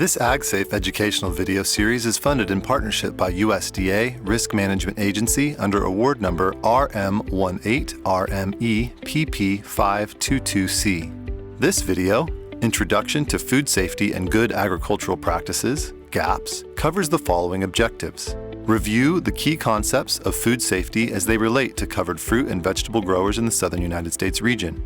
This AgSafe educational video series is funded in partnership by USDA Risk Management Agency under award number RM18RME-PP522C. This video, Introduction to Food Safety and Good Agricultural Practices, GAPS, covers the following objectives. Review the key concepts of food safety as they relate to covered fruit and vegetable growers in the southern United States region.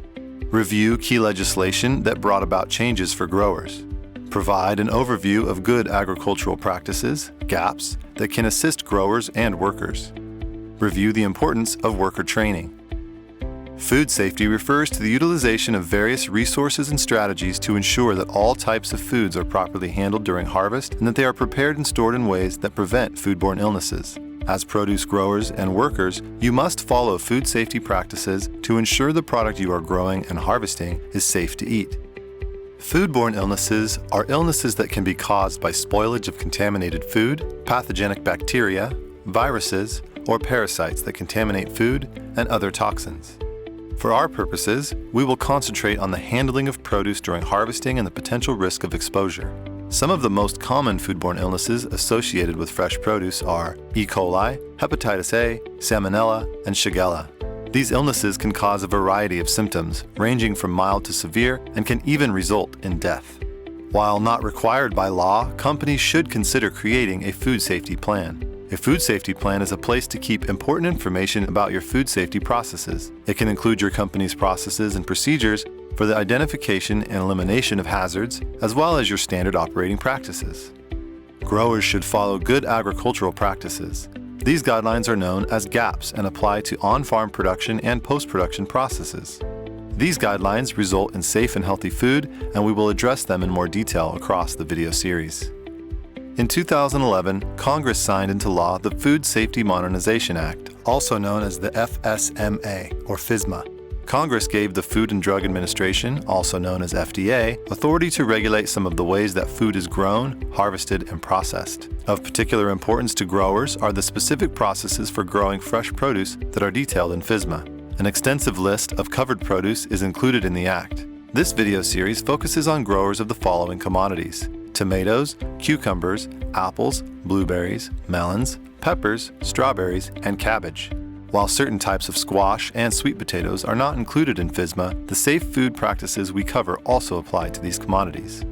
Review key legislation that brought about changes for growers. Provide an overview of good agricultural practices, GAPS, that can assist growers and workers. Review the importance of worker training. Food safety refers to the utilization of various resources and strategies to ensure that all types of foods are properly handled during harvest and that they are prepared and stored in ways that prevent foodborne illnesses. As produce growers and workers, you must follow food safety practices to ensure the product you are growing and harvesting is safe to eat. Foodborne illnesses are illnesses that can be caused by spoilage of contaminated food, pathogenic bacteria, viruses, or parasites that contaminate food and other toxins. For our purposes, we will concentrate on the handling of produce during harvesting and the potential risk of exposure. Some of the most common foodborne illnesses associated with fresh produce are E. coli, hepatitis A, salmonella, and shigella. These illnesses can cause a variety of symptoms, ranging from mild to severe, and can even result in death. While not required by law, companies should consider creating a food safety plan. A food safety plan is a place to keep important information about your food safety processes. It can include your company's processes and procedures for the identification and elimination of hazards, as well as your standard operating practices. Growers should follow good agricultural practices. These guidelines are known as GAPS and apply to on-farm production and post-production processes. These guidelines result in safe and healthy food, and we will address them in more detail across the video series. In 2011, Congress signed into law the Food Safety Modernization Act, also known as the FSMA or FSMA. Congress gave the Food and Drug Administration, also known as FDA, authority to regulate some of the ways that food is grown, harvested, and processed. Of particular importance to growers are the specific processes for growing fresh produce that are detailed in FSMA. An extensive list of covered produce is included in the Act. This video series focuses on growers of the following commodities: tomatoes, cucumbers, apples, blueberries, melons, peppers, strawberries, and cabbage. While certain types of squash and sweet potatoes are not included in FSMA, the safe food practices we cover also apply to these commodities.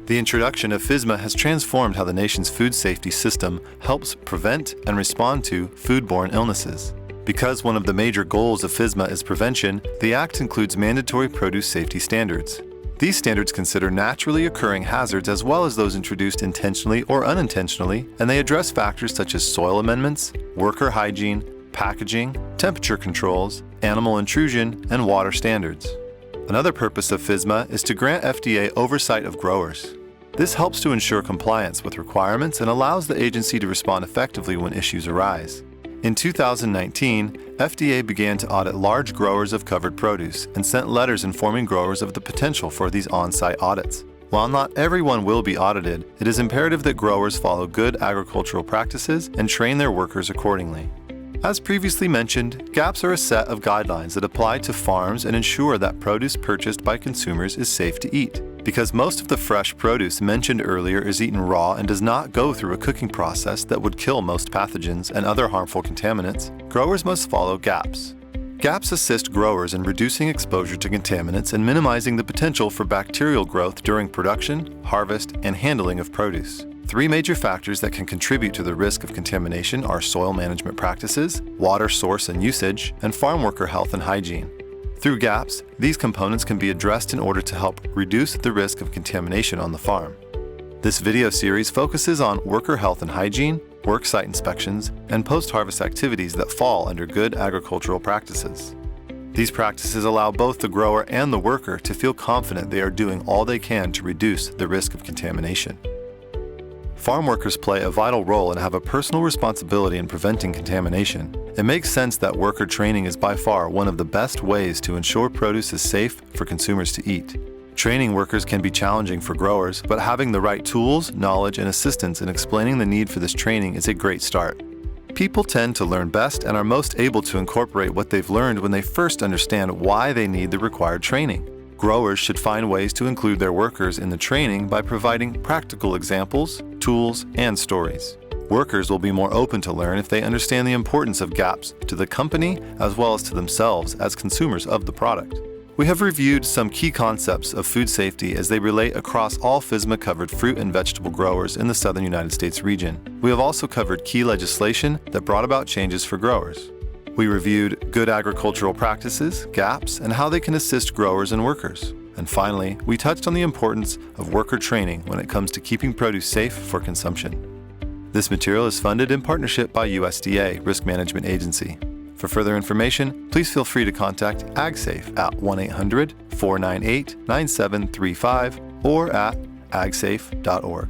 The introduction of FSMA has transformed how the nation's food safety system helps prevent and respond to foodborne illnesses. Because one of the major goals of FSMA is prevention, the Act includes mandatory produce safety standards. These standards consider naturally occurring hazards as well as those introduced intentionally or unintentionally, and they address factors such as soil amendments, worker hygiene, packaging, temperature controls, animal intrusion, and water standards. Another purpose of FSMA is to grant FDA oversight of growers. This helps to ensure compliance with requirements and allows the agency to respond effectively when issues arise. In 2019, FDA began to audit large growers of covered produce and sent letters informing growers of the potential for these on-site audits. While not everyone will be audited, it is imperative that growers follow good agricultural practices and train their workers accordingly. As previously mentioned, GAPS are a set of guidelines that apply to farms and ensure that produce purchased by consumers is safe to eat. Because most of the fresh produce mentioned earlier is eaten raw and does not go through a cooking process that would kill most pathogens and other harmful contaminants, growers must follow GAPS. GAPS assist growers in reducing exposure to contaminants and minimizing the potential for bacterial growth during production, harvest, and handling of produce. Three major factors that can contribute to the risk of contamination are soil management practices, water source and usage, and farm worker health and hygiene. Through GAPS, these components can be addressed in order to help reduce the risk of contamination on the farm. This video series focuses on worker health and hygiene, work site inspections, and post-harvest activities that fall under good agricultural practices. These practices allow both the grower and the worker to feel confident they are doing all they can to reduce the risk of contamination. Farm workers play a vital role and have a personal responsibility in preventing contamination. It makes sense that worker training is by far one of the best ways to ensure produce is safe for consumers to eat. Training workers can be challenging for growers, but having the right tools, knowledge, and assistance in explaining the need for this training is a great start. People tend to learn best and are most able to incorporate what they've learned when they first understand why they need the required training. Growers should find ways to include their workers in the training by providing practical examples, tools, and stories. Workers will be more open to learn if they understand the importance of gaps to the company as well as to themselves as consumers of the product. We have reviewed some key concepts of food safety as they relate across all FSMA-covered fruit and vegetable growers in the southern United States region. We have also covered key legislation that brought about changes for growers. We reviewed good agricultural practices, gaps, and how they can assist growers and workers. And finally, we touched on the importance of worker training when it comes to keeping produce safe for consumption. This material is funded in partnership by USDA Risk Management Agency. For further information, please feel free to contact AgSafe at 1-800-498-9735 or at agsafe.org.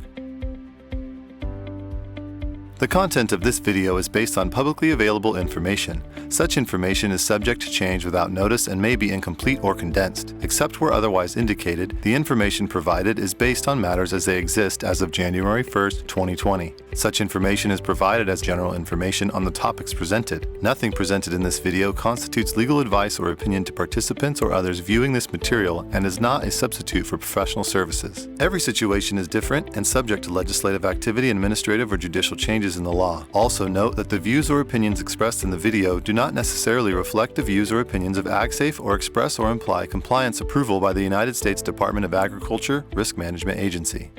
The content of this video is based on publicly available information. Such information is subject to change without notice and may be incomplete or condensed. Except where otherwise indicated, the information provided is based on matters as they exist as of January 1st, 2020. Such information is provided as general information on the topics presented. Nothing presented in this video constitutes legal advice or opinion to participants or others viewing this material and is not a substitute for professional services. Every situation is different and subject to legislative activity, administrative or judicial changes in the law. Also note that the views or opinions expressed in the video do not necessarily reflect the views or opinions of AgSafe or express or imply compliance approval by the United States Department of Agriculture Risk Management Agency.